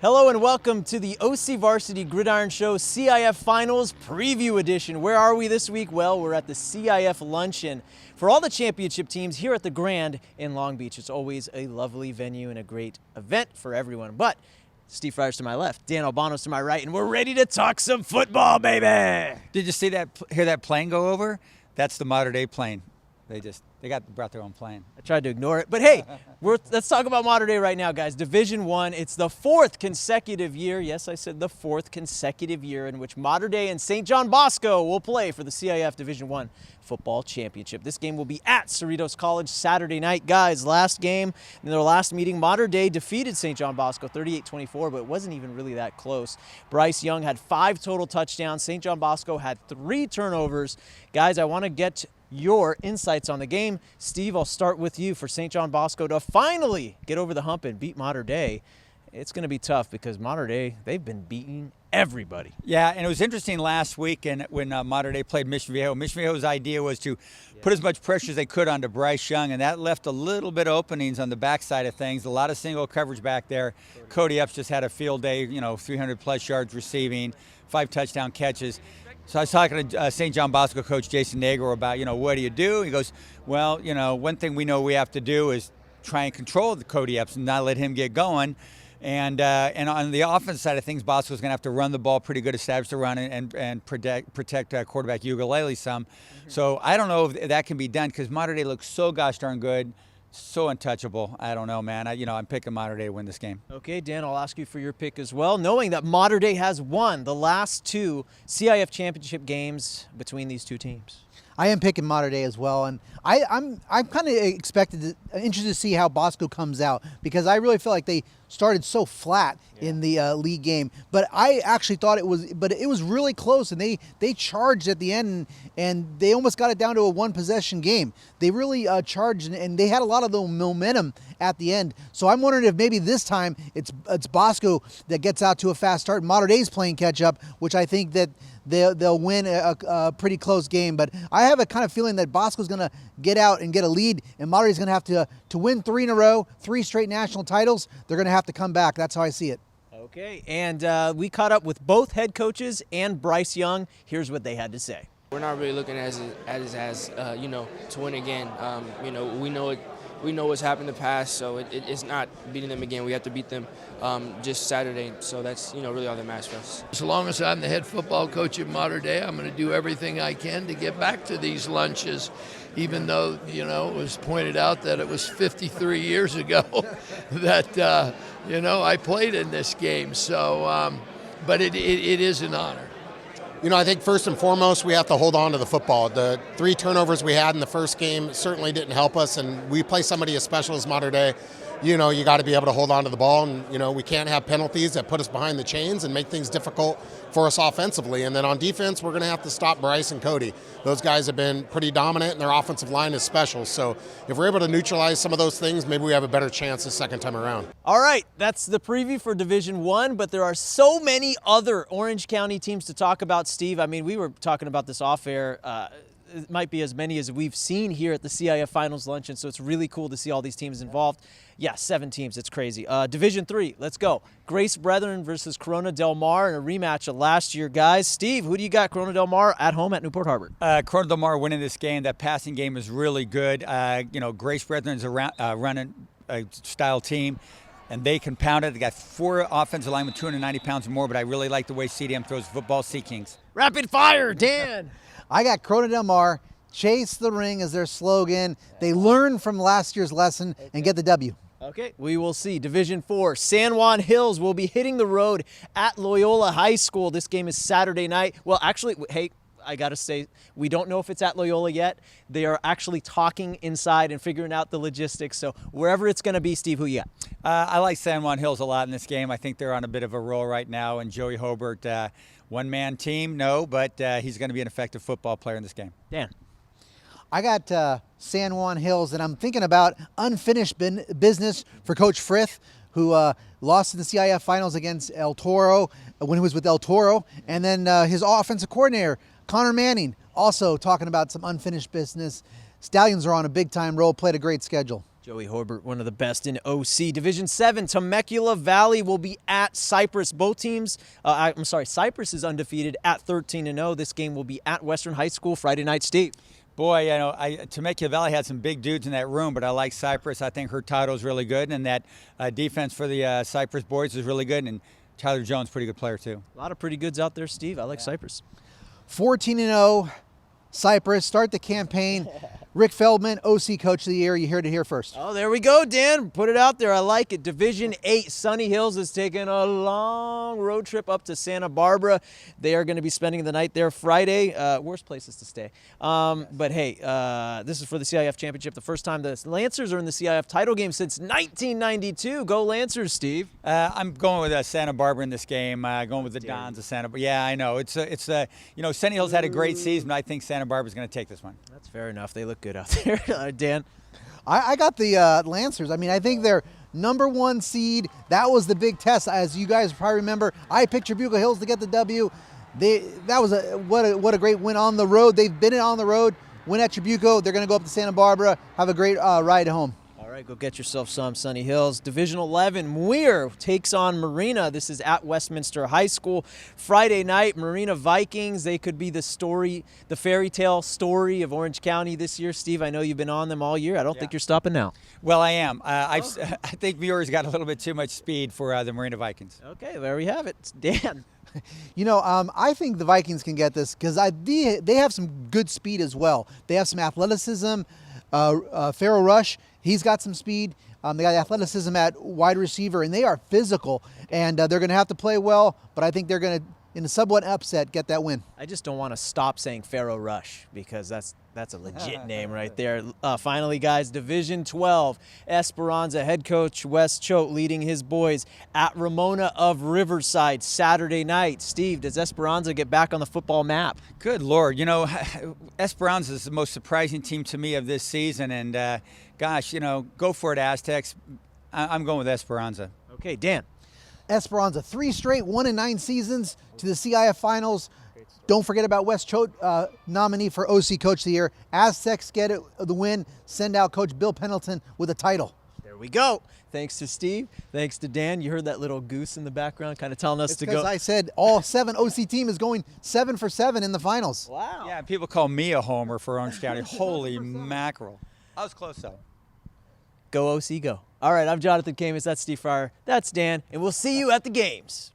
Hello and welcome to the OCVarsity Gridiron Show CIF Finals Preview Edition. Where are we this week? Well, we're at the CIF Luncheon for all the championship teams here at the Grand in Long Beach. It's always a lovely venue and a great event for everyone. But Steve Fryer's to my left, Dan Albano's to my right, and we're ready to talk some football, baby! Did you hear that plane go over? That's the Mater Dei plane. They brought their own plane. I tried to ignore it, but hey, let's talk about Mater Dei right now, guys. Division I, it's the fourth consecutive year, yes, I said the fourth consecutive year in which Mater Dei and St. John Bosco will play for the CIF Division I Football Championship. This game will be at Cerritos College Saturday night. Guys, last game, in their last meeting, Mater Dei defeated St. John Bosco 38-24, but it wasn't even really that close. Bryce Young had 5 total touchdowns. St. John Bosco had 3 turnovers. Guys, I want to get your insights on the game. Steve, I'll start with you. For St. John Bosco to finally get over the hump and beat Mater Dei, it's going to be tough because Mater Dei, they've been beating everybody. Yeah, and it was interesting last week when Mater Dei played Mission Viejo. Mission Viejo's idea was to put as much pressure as they could onto Bryce Young, and that left a little bit of openings on the backside of things. A lot of single coverage back there. Cody Epps just had a field day, 300-plus yards receiving, 5 touchdown catches. So I was talking to St. John Bosco coach Jason Nagel about, what do you do? He goes, well, one thing we know we have to do is try and control the Cody Epps and not let him get going. And on the offense side of things, Bosco's going to have to run the ball pretty good, establish the run, and protect quarterback Ugalele some. Mm-hmm. So I don't know if that can be done because Mater Dei looks so gosh darn good. So untouchable. I don't know, man. I'm picking Mater Dei to win this game. Okay, Dan, I'll ask you for your pick as well, knowing that Mater Dei has won the last 2 CIF championship games between these two teams. I am picking Mater Dei as well, and I'm kind of interested to see how Bosco comes out because I really feel like they started so flat in the league game. But I actually thought it was really close, and they charged at the end, and they almost got it down to a 1-possession game. They really charged, and they had a lot of the momentum at the end. So I'm wondering if maybe this time it's Bosco that gets out to a fast start. Mater Dei's playing catch up, which I think that they'll win a pretty close game. But I have a kind of feeling that Bosco's going to get out and get a lead, and Mater Dei's going to have to win 3 in a row, 3 straight national titles. They're going to have to come back. That's how I see it. Okay, and we caught up with both head coaches and Bryce Young. Here's what they had to say. We're not really looking at it as to win again. We know what's happened in the past, so it's not beating them again. We have to beat them just Saturday, so that's really all that matters for us. As long as I'm the head football coach at Mater Dei, I'm going to do everything I can to get back to these lunches, even though, it was pointed out that it was 53 years ago that, I played in this game. So, but it is an honor. I think first and foremost, we have to hold on to the football. The 3 turnovers we had in the first game certainly didn't help us, and we play somebody as special as Mater Dei. You got to be able to hold on to the ball, and, we can't have penalties that put us behind the chains and make things difficult for us offensively. And then on defense, we're going to have to stop Bryce and Cody. Those guys have been pretty dominant, and their offensive line is special. So if we're able to neutralize some of those things, maybe we have a better chance the second time around. All right, that's the preview for Division I, but there are so many other Orange County teams to talk about, Steve. I mean, we were talking about this off-air. It might be as many as we've seen here at the CIF Finals Luncheon, so it's really cool to see all these teams involved. Yeah, 7 teams. It's crazy. Division III, let's go. Grace Brethren versus Corona Del Mar in a rematch of last year, guys. Steve, who do you got? Corona Del Mar at home at Newport Harbor. Corona Del Mar winning this game. That passing game is really good. Grace Brethren is a running style team, and they can pound it. They got 4 offensive linemen, 290 pounds or more, but I really like the way CDM throws football. Sea Kings. Rapid fire, Dan. I got Corona Del Mar. Chase the ring is their slogan. They learn from last year's lesson and get the W. Okay, we will see. Division IV, San Juan Hills will be hitting the road at Loyola High School. This game is Saturday night. Well, actually, hey, I got to say, we don't know if it's at Loyola yet. They are actually talking inside and figuring out the logistics. So wherever it's going to be, Steve, who you got? I like San Juan Hills a lot in this game. I think they're on a bit of a roll right now. And Joey Hobart, one-man team, no, but he's going to be an effective football player in this game. Dan. I got San Juan Hills, and I'm thinking about unfinished business for Coach Frith, who lost in the CIF Finals against El Toro when he was with El Toro. And then his offensive coordinator, Connor Manning, also talking about some unfinished business. Stallions are on a big-time roll, played a great schedule. Joey Horbert, one of the best in OC. Division 7, Temecula Valley will be at Cypress. Both teams, Cypress is undefeated at 13-0. This game will be at Western High School Friday night, Steve. Boy, Temecula Valley had some big dudes in that room, but I like Cypress. I think her title is really good, and that defense for the Cypress boys is really good, and Tyler Jones, pretty good player, too. A lot of pretty goods out there, Steve. I like Cypress. 14-0, Cypress, start the campaign. Rick Feldman, OC Coach of the Year. You heard it here first. Oh, there we go, Dan. Put it out there. I like it. Division 8, Sunny Hills is taking a long road trip up to Santa Barbara. They are going to be spending the night there Friday. Worst places to stay. But, hey, this is for the CIF Championship. The first time the Lancers are in the CIF title game since 1992. Go Lancers, Steve. I'm going with Santa Barbara in this game. Going with the Dons of Santa Barbara. Yeah, I know. Sunny Hills had a great season, but I think Santa Barbara's going to take this one. That's fair enough. They look good out there. Dan? I got the Lancers. I mean, I think they're #1 seed. That was the big test. As you guys probably remember, I picked Tribuco Hills to get the W. That was what a great win on the road. They've been on the road. Win at Tribuco. They're going to go up to Santa Barbara. Have a great ride home. All right, go get yourself some, Sunny Hills. Division 11, Muir takes on Marina. This is at Westminster High School. Friday night, Marina Vikings. They could be the fairy tale story of Orange County this year. Steve, I know you've been on them all year. I don't think you're stopping now. Well, I am. I think Muir's got a little bit too much speed for the Marina Vikings. Okay, there we have it. Dan. I think the Vikings can get this because they have some good speed as well. They have some athleticism. Pharaoh Rush, he's got some speed. They got athleticism at wide receiver, and they are physical. And they're going to have to play well, but I think they're going to, in a somewhat upset, get that win. I just don't want to stop saying Pharaoh Rush because that's a legit name right there. Finally, guys, Division 12, Esperanza head coach Wes Choate leading his boys at Ramona of Riverside Saturday night. Steve, does Esperanza get back on the football map? Good Lord. Esperanza is the most surprising team to me of this season. And, go for it, Aztecs. I'm going with Esperanza. Okay, Dan. Esperanza, 3 straight 1-9 seasons to the CIF finals. Don't forget about Wes Choate, nominee for OC Coach of the Year. Aztecs get the win. Send out Coach Bill Pendleton with a title. There we go. Thanks to Steve. Thanks to Dan. You heard that little goose in the background kind of telling us to go. Because I said all 7 OC team is going 7 for 7 in the finals. Wow. Yeah, people call me a homer for Orange County. Holy mackerel. I was close, though. Go OC, go. All right, I'm Jonathan Khamis. That's Steve Fryer. That's Dan. And we'll see you at the games.